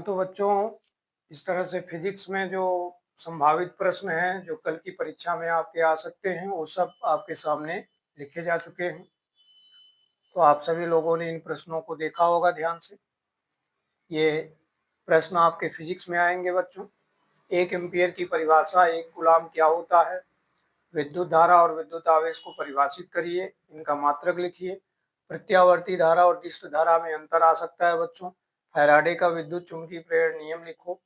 तो बच्चों इस तरह से फिजिक्स में जो संभावित प्रश्न हैं जो कल की परीक्षा में आपके आ सकते हैं वो सब आपके सामने लिखे जा चुके हैं। तो आप सभी लोगों ने इन प्रश्नों को देखा होगा ध्यान से। ये प्रश्न आपके फिजिक्स में आएंगे बच्चों। 1 एम्पीयर की परिभाषा, 1 कूलाम क्या होता है, विद्युत धारा और विद्युत आवेश को परिभाषित करिए, इनका मात्रक लिखिए, प्रत्यावर्ती धारा और डिस्क धारा में अंतर आ सकता है बच्चों, फैराडे का विद्युत चुंबकीय प्रेरण नियम लिखो,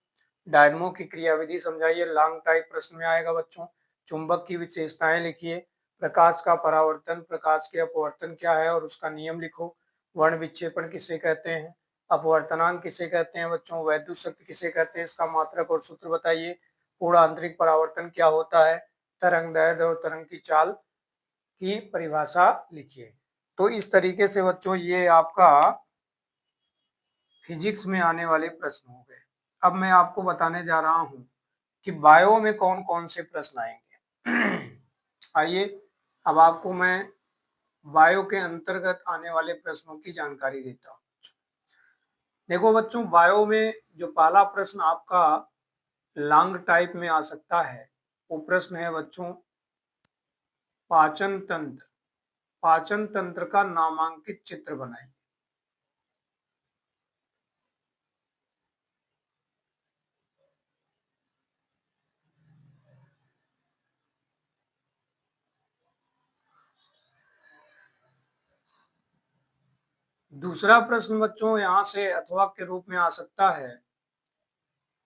डायनमो की क्रियाविधि समझाइए, लॉन्ग टाइप प्रश्न में आएगा बच्चों, चुंबक की विशेषताएं लिखिए, प्रकाश का परावर्तन, प्रकाश के अपवर्तन क्या है और उसका नियम लिखो, वर्ण विक्षेपण किसे कहते हैं, अपवर्तनांक किसे कहते हैं बच्चों, वैद्युत शक्ति किसे कहते हैं, इसका मात्रक और सूत्र बताइए, पूर्ण आंतरिक परावर्तन क्या होता है, तरंग दैर्ध्य और तरंग की चाल की परिभाषा लिखिए। तो इस तरीके से बच्चों ये आपका फिजिक्स में आने वाले प्रश्न हो गए। अब मैं आपको बताने जा रहा हूं कि बायो में कौन कौन से प्रश्न आएंगे। आइए अब आपको मैं बायो के अंतर्गत आने वाले प्रश्नों की जानकारी देता हूं। देखो बच्चों, बायो में जो पहला प्रश्न आपका लॉन्ग टाइप में आ सकता है वो प्रश्न है बच्चों, पाचन तंत्र। पाचन तंत्र का नामांकित चित्र बनाइए। दूसरा प्रश्न बच्चों यहाँ से अथवा के रूप में आ सकता है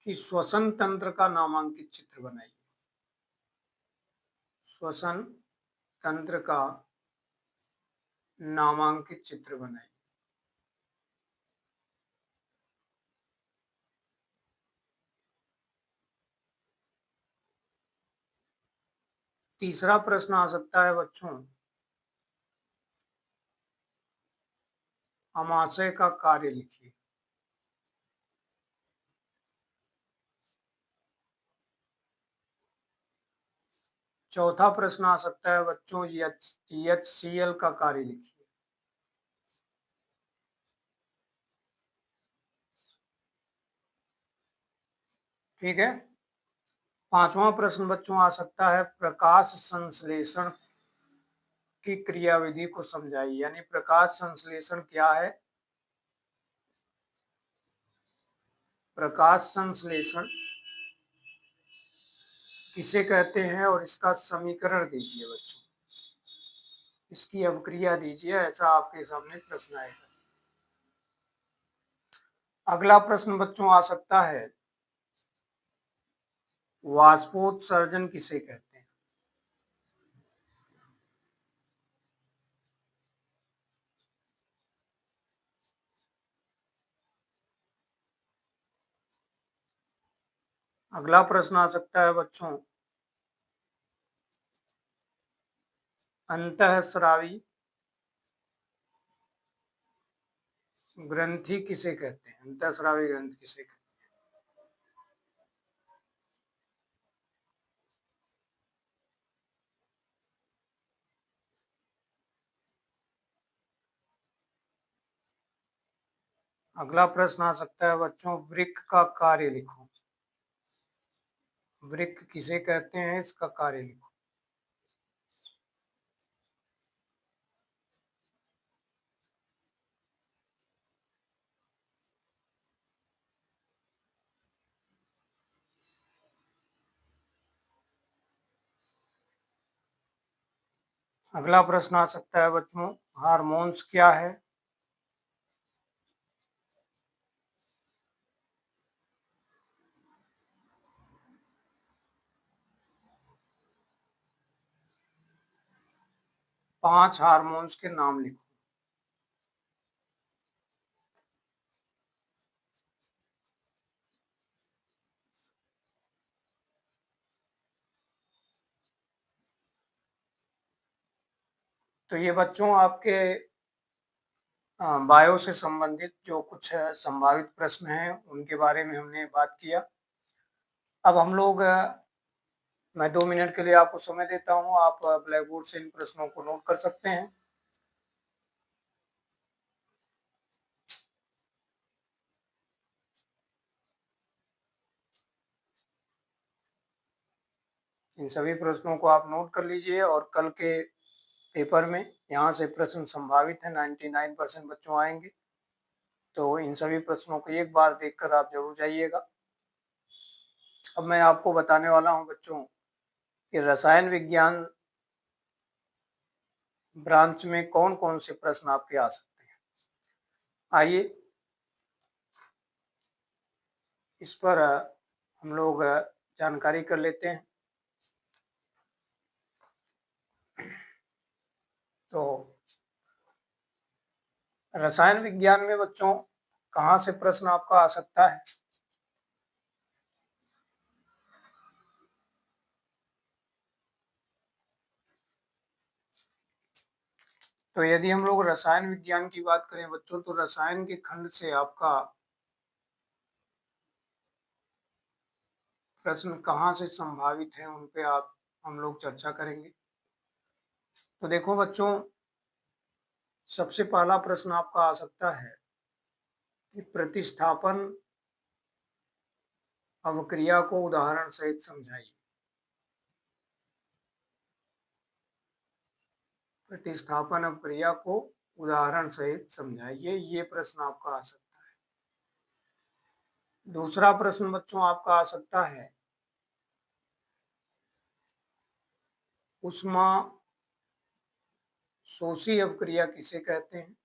कि श्वसन तंत्र का नामांकित चित्र बनाइए। श्वसन तंत्र का नामांकित चित्र बनाइए। तीसरा प्रश्न आ सकता है बच्चों, आमाशय का कार्य लिखिए। चौथा प्रश्न आ सकता है बच्चों, HCl का कार्य लिखिए। ठीक है। पांचवा प्रश्न बच्चों आ सकता है, प्रकाश संश्लेषण की क्रियाविधि को समझाइए। यानी प्रकाश संश्लेषण क्या है, प्रकाश संश्लेषण किसे कहते हैं और इसका समीकरण दीजिए बच्चों, इसकी अवक्रिया दीजिए। ऐसा आपके सामने प्रश्न आएगा। अगला प्रश्न बच्चों आ सकता है, वाष्पोत्सर्जन किसे कहते हैं। अगला प्रश्न आ सकता है बच्चों, अंतःस्रावी ग्रंथि किसे कहते हैं। अंतःस्रावी ग्रंथि किसे कहते हैं। अगला प्रश्न आ सकता है बच्चों, वृक्क का कार्य लिखो। वृक्क किसे कहते हैं, इसका कार्य लिखो। अगला प्रश्न आ सकता है बच्चों, हार्मोन्स क्या है। पांच हार्मोन्स के नाम लिखो। तो ये बच्चों आपके बायो से संबंधित जो कुछ संभावित प्रश्न हैं उनके बारे में हमने बात किया। अब हम लोग मैं 2 मिनट के लिए आपको समय देता हूं, आप ब्लैक बोर्ड से इन प्रश्नों को नोट कर सकते हैं। इन सभी प्रश्नों को आप नोट कर लीजिए और कल के पेपर में यहाँ से प्रश्न संभावित है 99% बच्चों आएंगे, तो इन सभी प्रश्नों को एक बार देखकर आप जरूर जाइएगा। अब मैं आपको बताने वाला हूँ बच्चों कि रसायन विज्ञान ब्रांच में कौन कौन से प्रश्न आपके आ सकते हैं। आइए इस पर हम लोग जानकारी कर लेते हैं। तो रसायन विज्ञान में बच्चों कहाँ से प्रश्न आपका आ सकता है। तो यदि हम लोग रसायन विज्ञान की बात करें बच्चों, तो रसायन के खंड से आपका प्रश्न कहाँ से संभावित है उन पे हम लोग चर्चा करेंगे। तो देखो बच्चों, सबसे पहला प्रश्न आपका आ सकता है कि प्रतिस्थापन अवक्रिया को उदाहरण सहित समझाइए। प्रतिस्थापन अवक्रिया को उदाहरण सहित समझाइए, ये प्रश्न आपका आ सकता है। दूसरा प्रश्न बच्चों आपका आ सकता है उष्मा शोषी अवक्रिया किसे कहते हैं।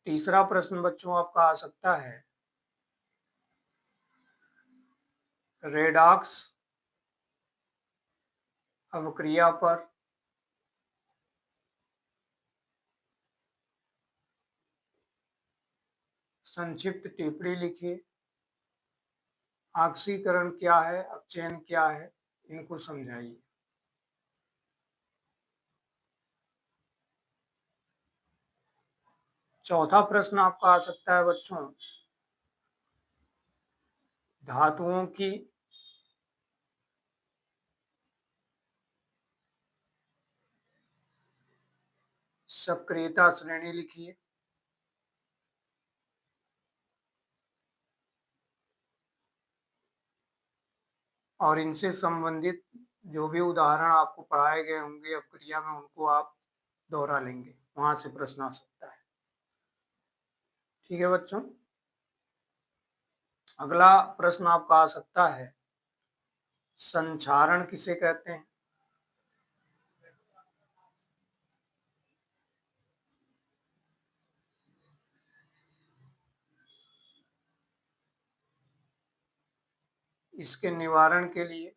तीसरा प्रश्न बच्चों आपका आ सकता है रेडॉक्स अवक्रिया पर संक्षिप्त टिप्पणी लिखिए। ऑक्सीकरण क्या है, अपचयन क्या है, इनको समझाइए। चौथा प्रश्न आपका आ सकता है बच्चों धातुओं की सक्रियता श्रेणी लिखिए। और इनसे संबंधित जो भी उदाहरण आपको पढ़ाए गए होंगे अपक्रिया में, उनको आप दोहरा लेंगे, वहां से प्रश्न आ सकता है। ठीक है बच्चों, अगला प्रश्न आपका आ सकता है संक्षारण किसे कहते हैं। इसके निवारण के लिए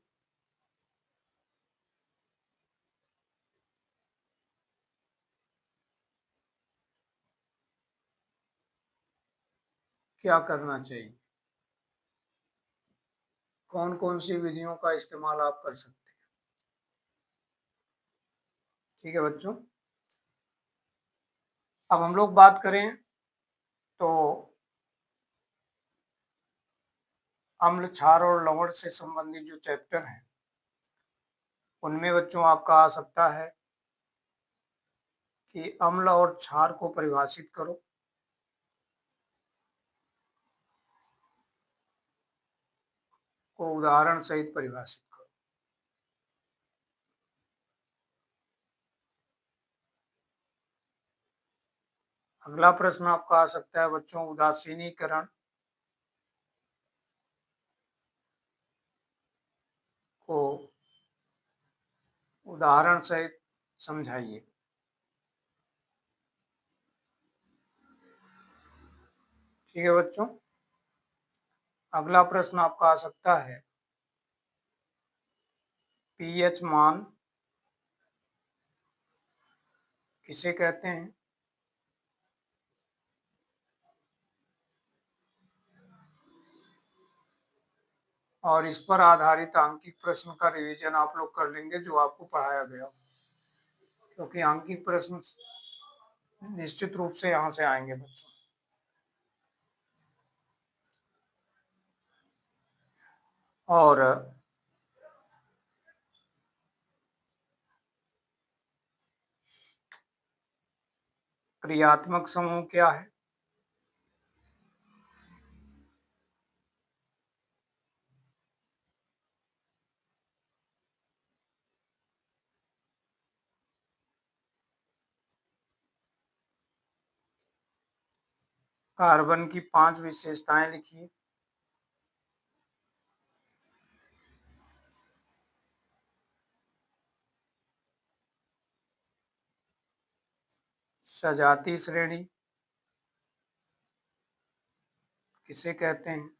क्या करना चाहिए, कौन कौन सी विधियों का इस्तेमाल आप कर सकते हैं। ठीक है बच्चों, अब हम लोग बात करें तो अम्ल क्षार और लवण से संबंधित जो चैप्टर हैं उनमें बच्चों आपका आ सकता है कि अम्ल और क्षार को परिभाषित करो। को उदाहरण सहित परिभाषित करो। अगला प्रश्न आपका आ सकता है बच्चों उदासीनीकरण को उदाहरण सहित समझाइए। ठीक है बच्चों, अगला प्रश्न आपका आ सकता है पीएच मान किसे कहते हैं। और इस पर आधारित आंकिक प्रश्न का रिवीजन आप लोग कर लेंगे जो आपको पढ़ाया गया, क्योंकि आंकिक प्रश्न निश्चित रूप से यहाँ से आएंगे बच्चों। और क्रियात्मक समूह क्या है, कार्बन की 5 विशेषताएं लिखिए। सजातीय श्रेणी किसे कहते हैं?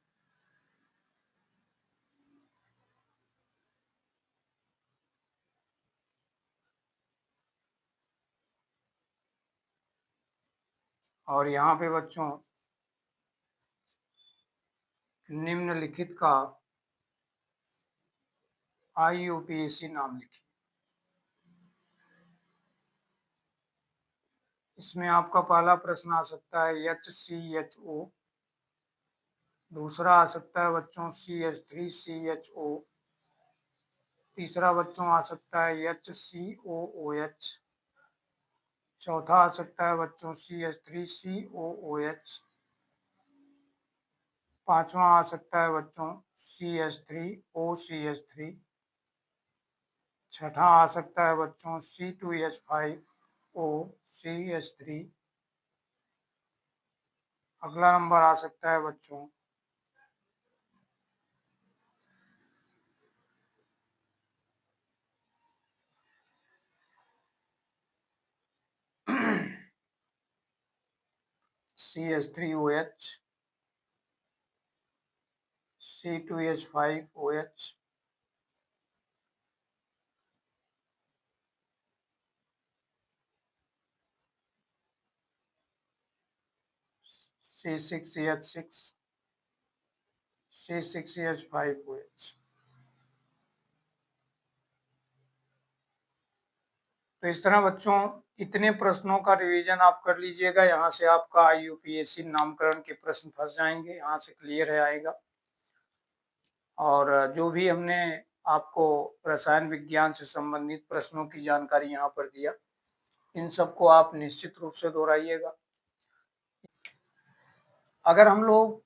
और यहाँ पे बच्चों निम्नलिखित का IUPAC नाम लिखिए। इसमें आपका पहला प्रश्न आ सकता है HCHO, दूसरा आ सकता है बच्चों CH3CHO, तीसरा बच्चों आ सकता है HCOOH, चौथा आ सकता है बच्चों CH3COOH, पांचवा आ सकता है बच्चों CH3OCH3, छठा आ सकता है बच्चों C2H5OCH3, अगला नंबर आ सकता है बच्चों CH3OH, C2H5OH, C6CH6, C6CH5OH। तो इस तरह बच्चों इतने प्रश्नों का रिवीजन आप कर लीजिएगा। यहाँ से आपका IUPAC नामकरण के प्रश्न फंस जाएंगे, यहाँ से क्लियर है आएगा। और जो भी हमने आपको रसायन विज्ञान से संबंधित प्रश्नों की जानकारी यहाँ पर दिया, इन सबको आप निश्चित रूप से दोहराइएगा। अगर हम लोग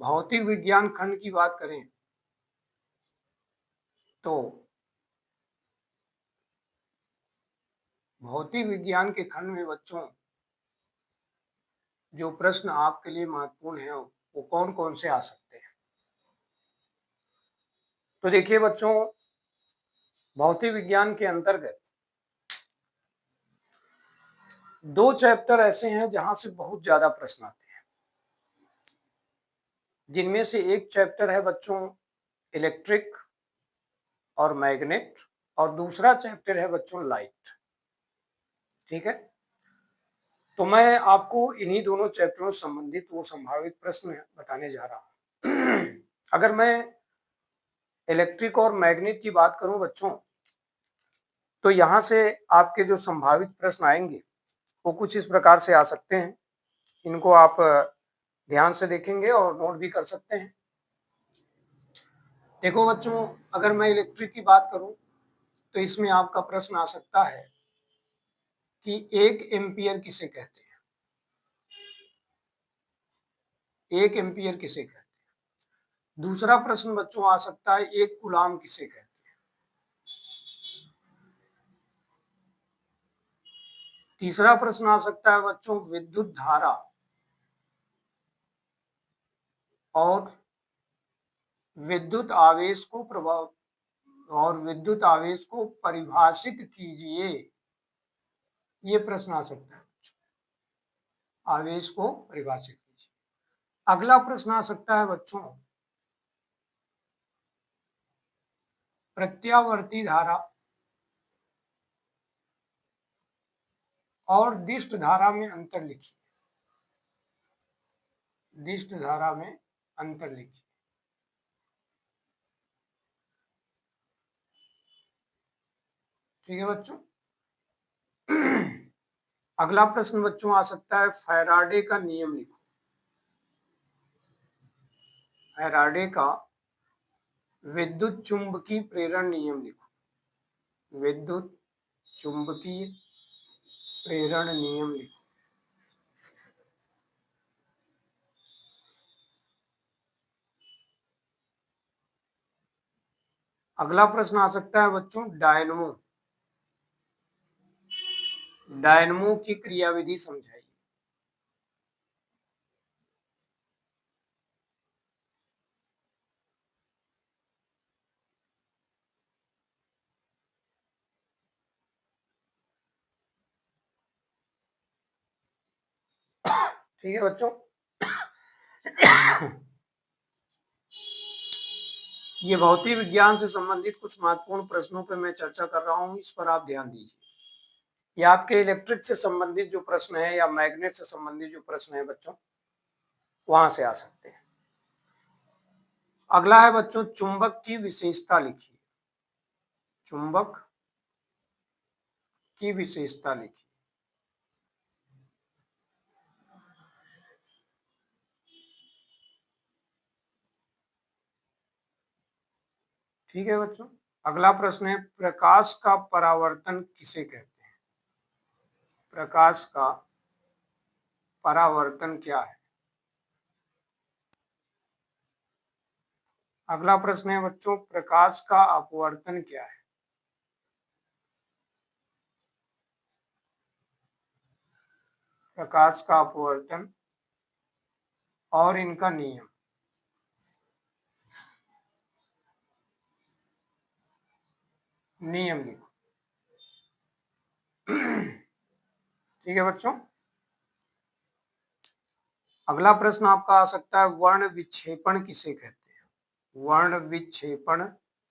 भौतिक विज्ञान खंड की बात करें तो भौतिक विज्ञान के खंड में बच्चों जो प्रश्न आपके लिए महत्वपूर्ण है वो कौन कौन से आ सकते हैं? तो देखिए बच्चों, भौतिक विज्ञान के अंतर्गत 2 चैप्टर ऐसे हैं जहां से बहुत ज्यादा प्रश्न आते हैं, जिनमें से एक चैप्टर है बच्चों इलेक्ट्रिक और मैग्नेट, और दूसरा चैप्टर है बच्चों लाइट। ठीक है, तो मैं आपको इन्हीं दोनों चैप्टरों से संबंधित वो संभावित प्रश्न बताने जा रहा हूं। अगर मैं इलेक्ट्रिक और मैग्नेट की बात करूं बच्चों, तो यहाँ से आपके जो संभावित प्रश्न आएंगे वो कुछ इस प्रकार से आ सकते हैं। इनको आप ध्यान से देखेंगे और नोट भी कर सकते हैं। देखो बच्चों, अगर मैं इलेक्ट्रिक की बात करूं तो इसमें आपका प्रश्न आ सकता है कि 1 एम्पियर किसे कहते हैं? 1 एम्पियर किसे कहते हैं? दूसरा प्रश्न बच्चों आ सकता है 1 कूलाम किसे कहते हैं? तीसरा प्रश्न आ सकता है बच्चों विद्युत धारा और विद्युत आवेश को परिभाषित कीजिए। ये प्रश्न आ सकता है, आवेश को परिभाषित कीजिए। अगला प्रश्न आ सकता है बच्चों प्रत्यावर्ती धारा और दिष्ट धारा में अंतर लिखिए। दिष्ट धारा में अंतर लिखिए। ठीक है बच्चों। अगला प्रश्न बच्चों आ सकता है फैराडे का नियम लिखो। फैराडे का विद्युत चुंबकीय प्रेरण नियम लिखो। विद्युत चुंबकीय प्रेरण नियम लिखो। अगला प्रश्न आ सकता है बच्चों डायनमो। डायनमो की क्रियाविधि समझाइए। ठीक है बच्चों। ये भौतिक विज्ञान से संबंधित कुछ महत्वपूर्ण प्रश्नों पर मैं चर्चा कर रहा हूँ, इस पर आप ध्यान दीजिए। ये आपके इलेक्ट्रिक से संबंधित जो प्रश्न है या मैग्नेट से संबंधित जो प्रश्न है बच्चों, वहां से आ सकते हैं। अगला है बच्चों, चुंबक की विशेषता लिखिए। चुंबक की विशेषता लिखिए। ठीक है बच्चों। अगला प्रश्न है, प्रकाश का परावर्तन किसे कहते हैं? प्रकाश का परावर्तन क्या है? अगला प्रश्न है बच्चों, प्रकाश का अपवर्तन क्या है? प्रकाश का अपवर्तन और इनका नियम। नियम लिखो। ठीक है बच्चों। अगला प्रश्न आपका आ सकता है, वर्ण विक्षेपण किसे कहते हैं? वर्ण विक्षेपण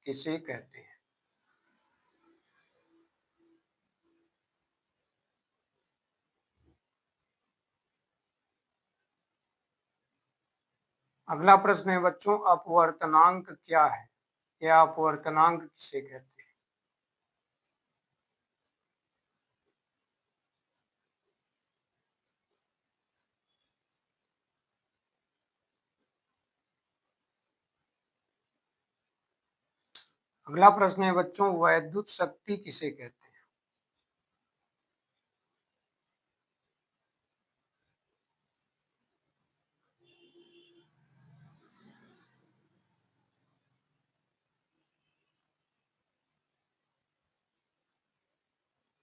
किसे कहते हैं? अगला प्रश्न है बच्चों, अपवर्तनांक क्या है? या अपवर्तनांक किसे कहते हैं? अगला प्रश्न है बच्चों, वैद्युत शक्ति किसे कहते हैं?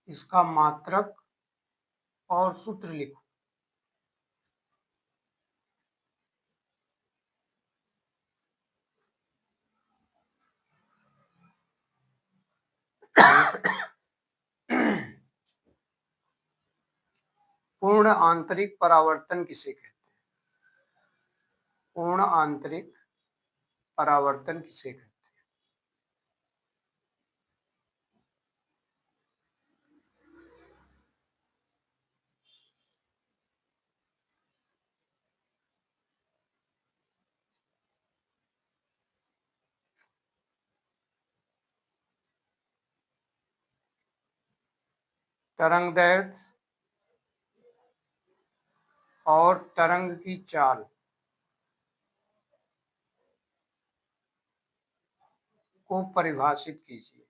इसका मात्रक और सूत्र लिखो। पूर्ण आंतरिक परावर्तन किसे कहते हैं? पूर्ण आंतरिक परावर्तन किसे कहते हैं? तरंगदैर्घ्य और तरंग की चाल को परिभाषित कीजिए।